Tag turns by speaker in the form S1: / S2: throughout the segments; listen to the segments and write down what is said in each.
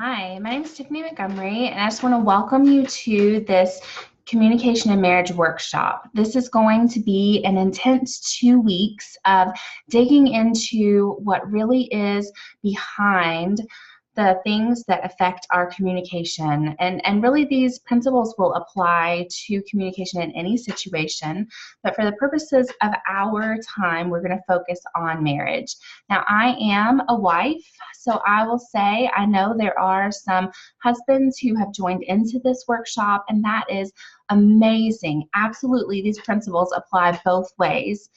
S1: Hi, my name is Tiffany Montgomery, and I just want to welcome you to this communication and marriage workshop. This is going to be an intense 2 weeks of digging into what really is behind the things that affect our communication. And really these principles will apply to communication in any situation, but for the purposes of our time, we're going to focus on marriage. Now, I am a wife, so I will say I know there are some husbands who have joined into this workshop, and that is amazing. Absolutely, these principles apply both ways.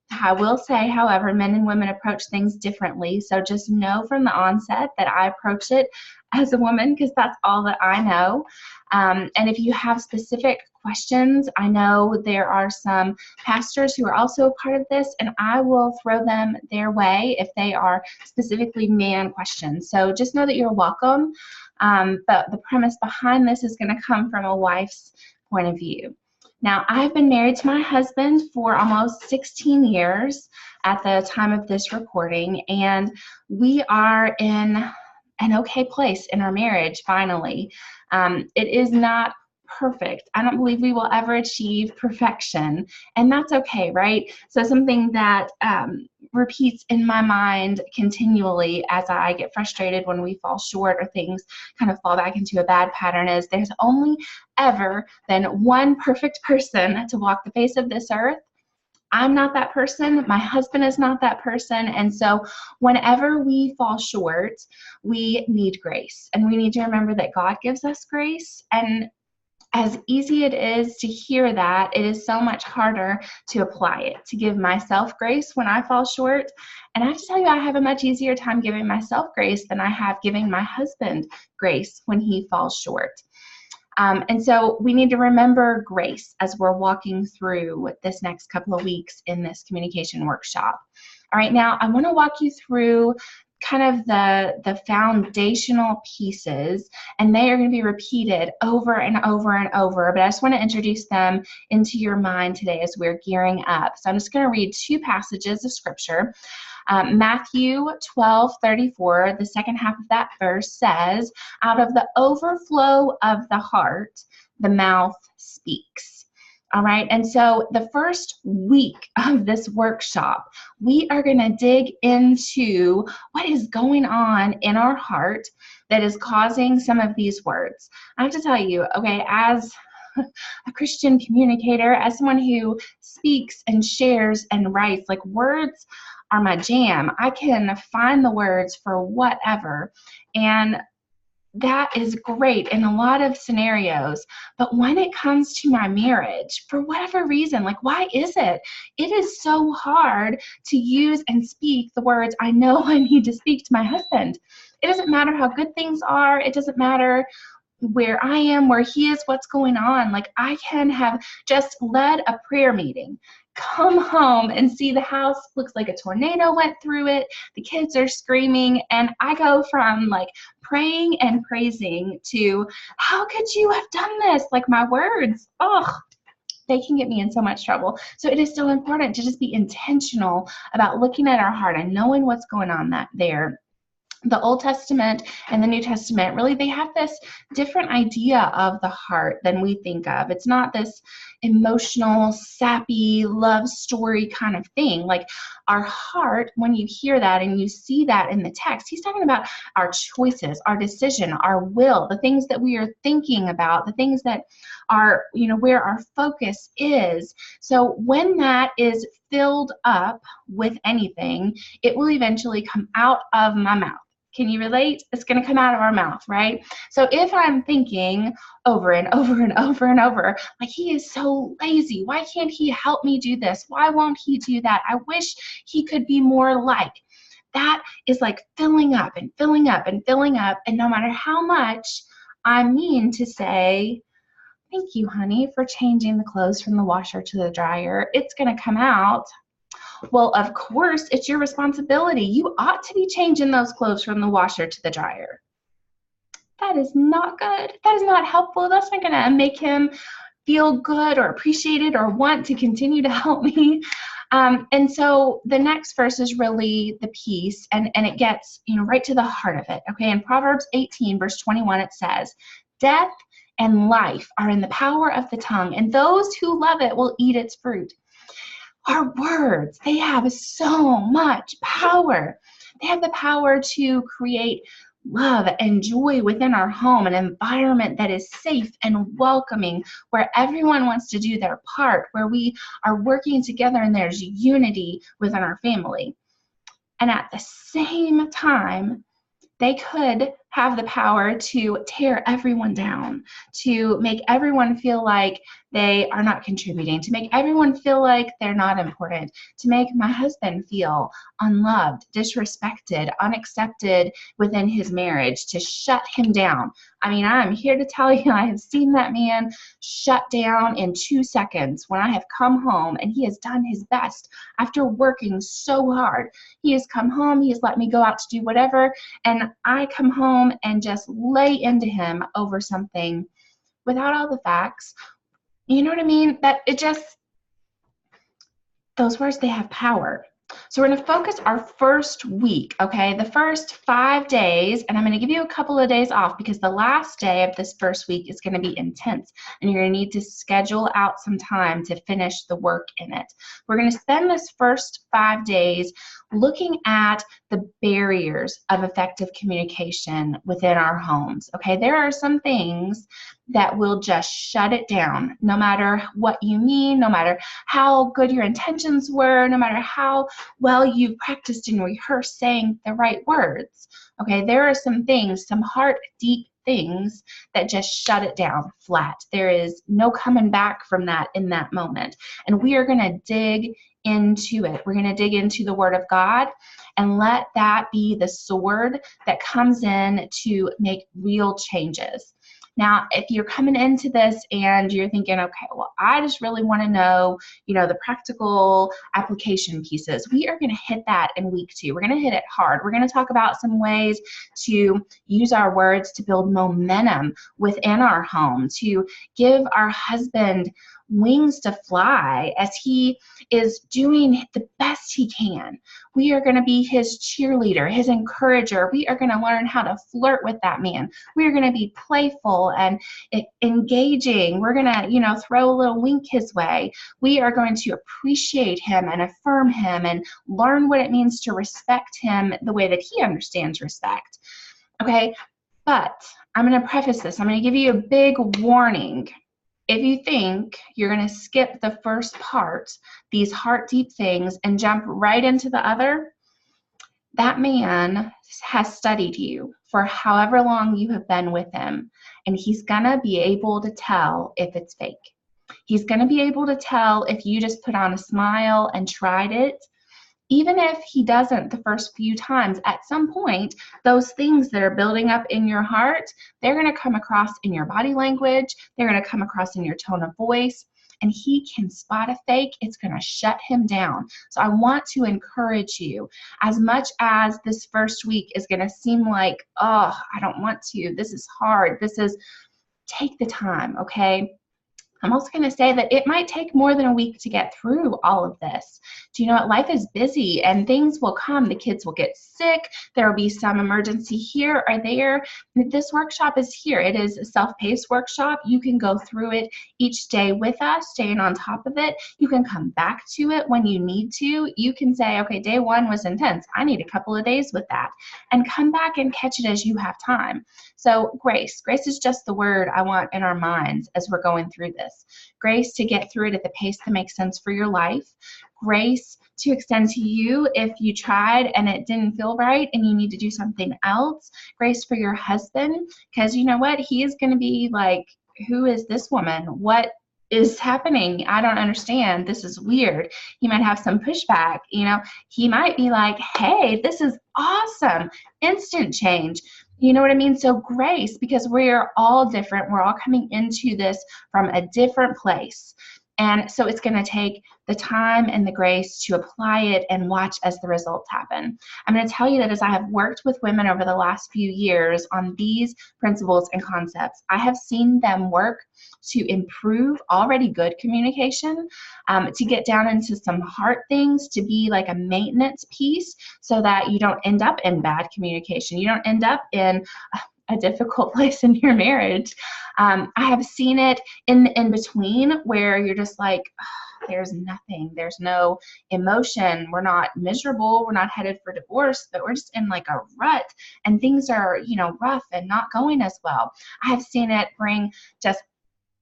S1: I will say, however, men and women approach things differently, so just know from the onset that I approach it as a woman because that's all that I know. And if you have specific questions, I know there are some pastors who are also a part of this, and I will throw them their way if they are specifically man questions. So just know that you're welcome, but the premise behind this is going to come from a wife's point of view. Now, I've been married to my husband for almost 16 years at the time of this recording, and we are in an okay place in our marriage, finally. It is not perfect. I don't believe we will ever achieve perfection, and that's okay, right? So something that repeats in my mind continually as I get frustrated when we fall short or things kind of fall back into a bad pattern is there's only ever been one perfect person to walk the face of this earth. I'm not that person. My husband is not that person. And so whenever we fall short, we need grace. And we need to remember that God gives us grace. And as easy it is to hear that, it is so much harder to apply it, to give myself grace when I fall short. And I have to tell you, I have a much easier time giving myself grace than I have giving my husband grace when he falls short. And so we need to remember grace as we're walking through this next couple of weeks in this communication workshop. All right, now I want to walk you through kind of the foundational pieces, and they are going to be repeated over and over and over, but I just want to introduce them into your mind today as we're gearing up. So I'm just going to read two passages of scripture. Matthew 12:34, the second half of that verse says, "Out of the overflow of the heart, the mouth speaks." All right, and so the first week of this workshop, we are going to dig into what is going on in our heart that is causing some of these words. I have to tell you, okay, as a Christian communicator, as someone who speaks and shares and writes, like words are my jam. I can find the words for whatever, and that is great in a lot of scenarios, but when it comes to my marriage, for whatever reason, like why is it? It is so hard to use and speak the words I know I need to speak to my husband. It doesn't matter how good things are. It doesn't matter where I am, where he is, what's going on. Like I can have just led a prayer meeting, come home and see the house looks like a tornado went through it, the kids are screaming, and I go from like praying and praising to, how could you have done this? Like my words, they can get me in so much trouble. So it is so important to just be intentional about looking at our heart and knowing what's going on there. The Old Testament and the New Testament, really, they have this different idea of the heart than we think of. It's not this emotional, sappy love story kind of thing. Like our heart, when you hear that and you see that in the text, he's talking about our choices, our decision, our will, the things that we are thinking about, the things that are, where our focus is. So when that is filled up with anything, it will eventually come out of my mouth. Can you relate? It's going to come out of our mouth, right? So if I'm thinking over and over and over and over, like he is so lazy, why can't he help me do this? Why won't he do that? I wish he could be more like. That is like filling up and filling up and filling up. And no matter how much I mean to say, thank you, honey, for changing the clothes from the washer to the dryer, it's going to come out. Well, of course, it's your responsibility. You ought to be changing those clothes from the washer to the dryer. That is not good. That is not helpful. That's not going to make him feel good or appreciated or want to continue to help me. And so the next verse is really the piece, and it gets, right to the heart of it. Okay, in Proverbs 18, verse 21, it says, "Death and life are in the power of the tongue, and those who love it will eat its fruit." Our words, they have so much power. They have the power to create love and joy within our home, an environment that is safe and welcoming, where everyone wants to do their part, where we are working together and there's unity within our family. And at the same time, they could have the power to tear everyone down, to make everyone feel like they are not contributing, to make everyone feel like they're not important, to make my husband feel unloved, disrespected, unaccepted within his marriage, to shut him down. I mean, I'm here to tell you, I have seen that man shut down in 2 seconds when I have come home and he has done his best after working so hard. He has come home, he has let me go out to do whatever, and I come home and just lay into him over something without all the facts. You know what I mean? That it just, those words, they have power. So we're going to focus our first week, okay, the first 5 days, and I'm going to give you a couple of days off because the last day of this first week is going to be intense, and you're going to need to schedule out some time to finish the work in it. We're going to spend this first 5 days looking at the barriers of effective communication within our homes, okay? There are some things that will just shut it down, no matter what you mean, no matter how good your intentions were, no matter how well you've practiced and rehearsed saying the right words. Okay, there are some things, some heart deep things that just shut it down flat. There is no coming back from that in that moment. And we are going to dig into it. We're going to dig into the Word of God and let that be the sword that comes in to make real changes. Now, if you're coming into this and you're thinking, okay, well, I just really want to know, the practical application pieces, we are going to hit that in week 2. We're going to hit it hard. We're going to talk about some ways to use our words to build momentum within our home, to give our husband wings to fly as he is doing the best he can. We are going to be his cheerleader, his encourager. We are going to learn how to flirt with that man. We are going to be playful and engaging. We're going to, throw a little wink his way. We are going to appreciate him and affirm him and learn what it means to respect him the way that he understands respect. Okay, but I'm going to preface this. I'm going to give you a big warning. If you think you're going to skip the first part, these heart deep things, and jump right into the other, that man has studied you for however long you have been with him, and he's going to be able to tell if it's fake. He's going to be able to tell if you just put on a smile and tried it. Even if he doesn't the first few times, at some point, those things that are building up in your heart, they're going to come across in your body language. They're going to come across in your tone of voice. And he can spot a fake. It's going to shut him down. So I want to encourage you, as much as this first week is going to seem like, oh, I don't want to. This is hard. Take the time, okay? I'm also going to say that it might take more than a week to get through all of this. Do you know what? Life is busy and things will come. The kids will get sick. There will be some emergency here or there. This workshop is here. It is a self-paced workshop. You can go through it each day with us, staying on top of it. You can come back to it when you need to. You can say, okay, day 1 was intense. I need a couple of days with that. And come back and catch it as you have time. So grace. Grace is just the word I want in our minds as we're going through this. Grace to get through it at the pace that makes sense for your life. Grace to extend to you if you tried and it didn't feel right and you need to do something else. Grace for your husband, because you know what? He is going to be like, who is this woman? What is happening? I don't understand. This is weird. He might have some pushback. He might be like, hey, this is awesome. Instant change. You know what I mean? So grace, because we're all different. We're all coming into this from a different place. And so it's going to take the time and the grace to apply it and watch as the results happen. I'm going to tell you that as I have worked with women over the last few years on these principles and concepts, I have seen them work to improve already good communication, to get down into some hard things, to be like a maintenance piece so that you don't end up in bad communication. You don't end up in a difficult place in your marriage. I have seen it in the in-between where you're just like, oh, there's nothing, there's no emotion, we're not miserable, we're not headed for divorce, but we're just in like a rut and things are, rough and not going as well. I have seen it bring just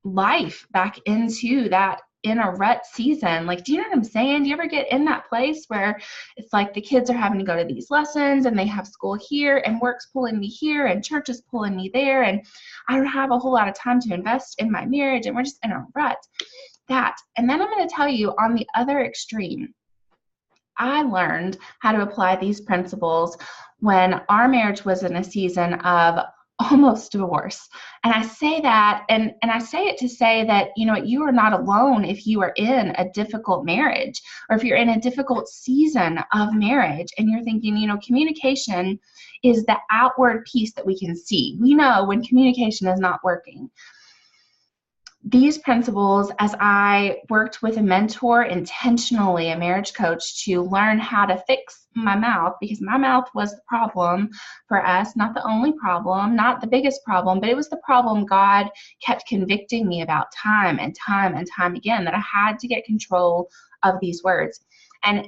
S1: life back into that in a rut season. Like, do you know what I'm saying? Do you ever get in that place where it's like the kids are having to go to these lessons and they have school here and work's pulling me here and church is pulling me there and I don't have a whole lot of time to invest in my marriage and we're just in a rut? That. And then I'm going to tell you on the other extreme, I learned how to apply these principles when our marriage was in a season of almost divorce. And I say that, and I say it to say that, you are not alone if you are in a difficult marriage or if you're in a difficult season of marriage and you're thinking, communication is the outward piece that we can see. We know when communication is not working. These principles, as I worked with a mentor intentionally, a marriage coach, to learn how to fix my mouth, because my mouth was the problem for us, not the only problem, not the biggest problem, but it was the problem God kept convicting me about time and time and time again, that I had to get control of these words. And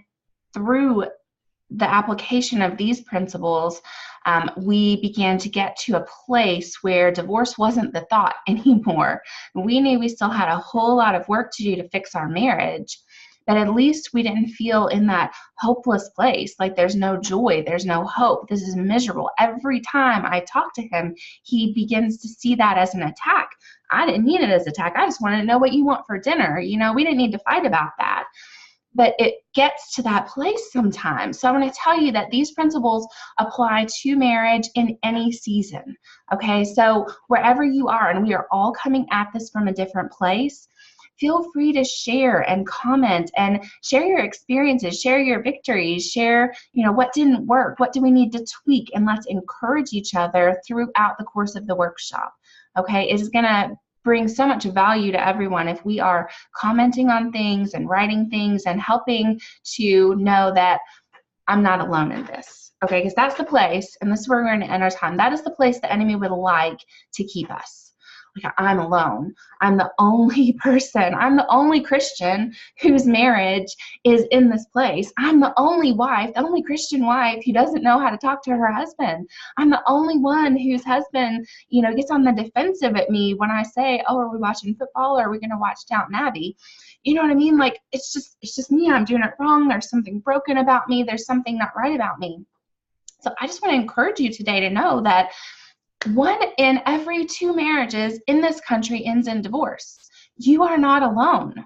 S1: through the application of these principles, we began to get to a place where divorce wasn't the thought anymore. We knew we still had a whole lot of work to do to fix our marriage, but at least we didn't feel in that hopeless place, like there's no joy, there's no hope, this is miserable. Every time I talk to him, he begins to see that as an attack. I didn't need it as an attack. I just wanted to know what you want for dinner. We didn't need to fight about that. But it gets to that place sometimes. So I want to tell you that these principles apply to marriage in any season. Okay, so wherever you are, and we are all coming at this from a different place, feel free to share and comment and share your experiences, share your victories, share, what didn't work, what do we need to tweak, and let's encourage each other throughout the course of the workshop. Okay, it is going to bring so much value to everyone if we are commenting on things and writing things and helping to know that I'm not alone in this. Okay, because that's the place, and this is where we're going to end our time. That is the place the enemy would like to keep us. Like, I'm alone. I'm the only person. I'm the only Christian whose marriage is in this place. I'm the only wife, the only Christian wife who doesn't know how to talk to her husband. I'm the only one whose husband, gets on the defensive at me when I say, oh, are we watching football or are we going to watch Downton Abbey? You know what I mean? Like, it's just me. I'm doing it wrong. There's something broken about me. There's something not right about me. So I just want to encourage you today to know that 1 in every 2 marriages in this country ends in divorce. You are not alone.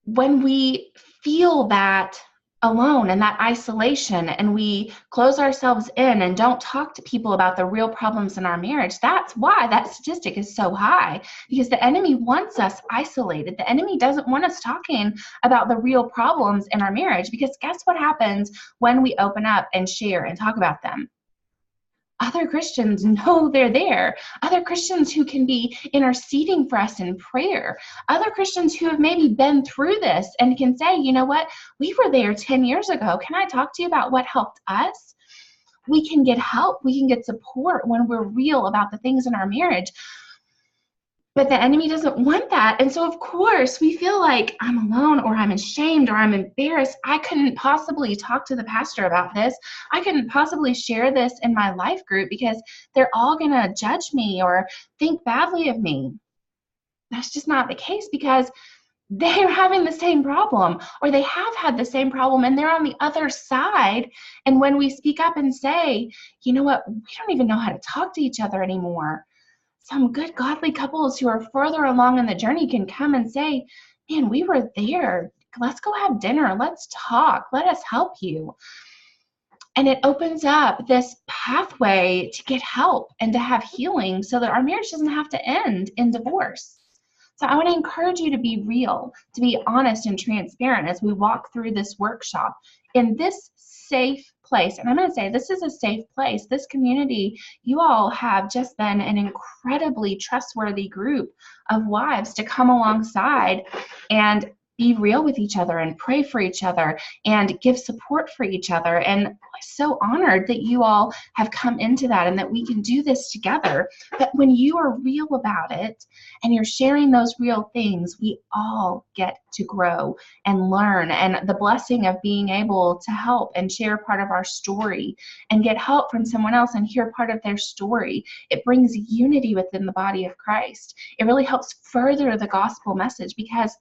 S1: When we feel that alone and that isolation and we close ourselves in and don't talk to people about the real problems in our marriage, that's why that statistic is so high, because the enemy wants us isolated. The enemy doesn't want us talking about the real problems in our marriage, because guess what happens when we open up and share and talk about them? Other Christians know they're there. Other Christians who can be interceding for us in prayer. Other Christians who have maybe been through this and can say, you know what, we were there 10 years ago. Can I talk to you about what helped us? We can get help. We can get support when we're real about the things in our marriage. But the enemy doesn't want that. And so, of course, we feel like I'm alone or I'm ashamed or I'm embarrassed. I couldn't possibly talk to the pastor about this. I couldn't possibly share this in my life group because they're all going to judge me or think badly of me. That's just not the case, because they're having the same problem, or they have had the same problem, and they're on the other side. And when we speak up and say, you know what, we don't even know how to talk to each other anymore, some good godly couples who are further along in the journey can come and say, man, we were there. Let's go have dinner. Let's talk. Let us help you. And it opens up this pathway to get help and to have healing so that our marriage doesn't have to end in divorce. So I want to encourage you to be real, to be honest and transparent as we walk through this workshop in this safe place. And I'm going to say this is a safe place. This community, you all have just been an incredibly trustworthy group of wives to come alongside and be real with each other and pray for each other and give support for each other. And I'm so honored that you all have come into that and that we can do this together. But when you are real about it and you're sharing those real things, we all get to grow and learn. And the blessing of being able to help and share part of our story and get help from someone else and hear part of their story, it brings unity within the body of Christ. It really helps further the gospel message, because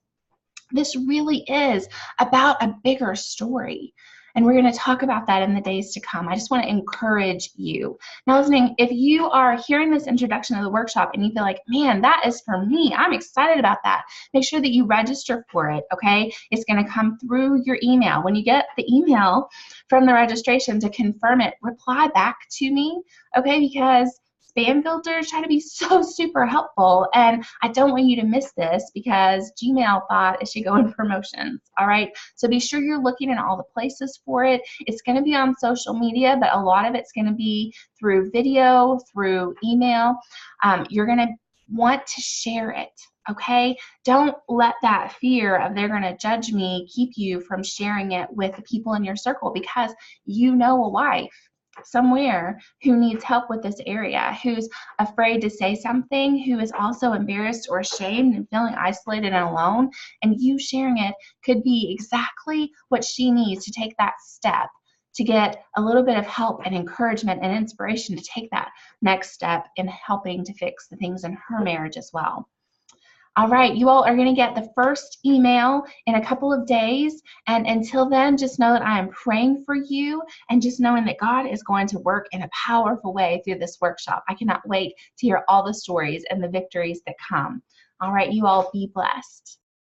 S1: this really is about a bigger story. And we're going to talk about that in the days to come. I just want to encourage you. Now, listening, if you are hearing this introduction of the workshop and you feel like, man, that is for me, I'm excited about that, make sure that you register for it, okay? It's going to come through your email. When you get the email from the registration to confirm it, reply back to me, okay? Because spam filters try to be so super helpful, and I don't want you to miss this because Gmail thought it should go in promotions, all right? So be sure you're looking in all the places for it. It's going to be on social media, but a lot of it's going to be through video, through email. You're going to want to share it, okay? Don't let that fear of they're going to judge me keep you from sharing it with the people in your circle, because you know a wife somewhere who needs help with this area, who's afraid to say something, who is also embarrassed or ashamed and feeling isolated and alone, and you sharing it could be exactly what she needs to take that step to get a little bit of help and encouragement and inspiration to take that next step in helping to fix the things in her marriage as well. All right, you all are going to get the first email in a couple of days. And until then, just know that I am praying for you, and just knowing that God is going to work in a powerful way through this workshop. I cannot wait to hear all the stories and the victories that come. All right, you all be blessed.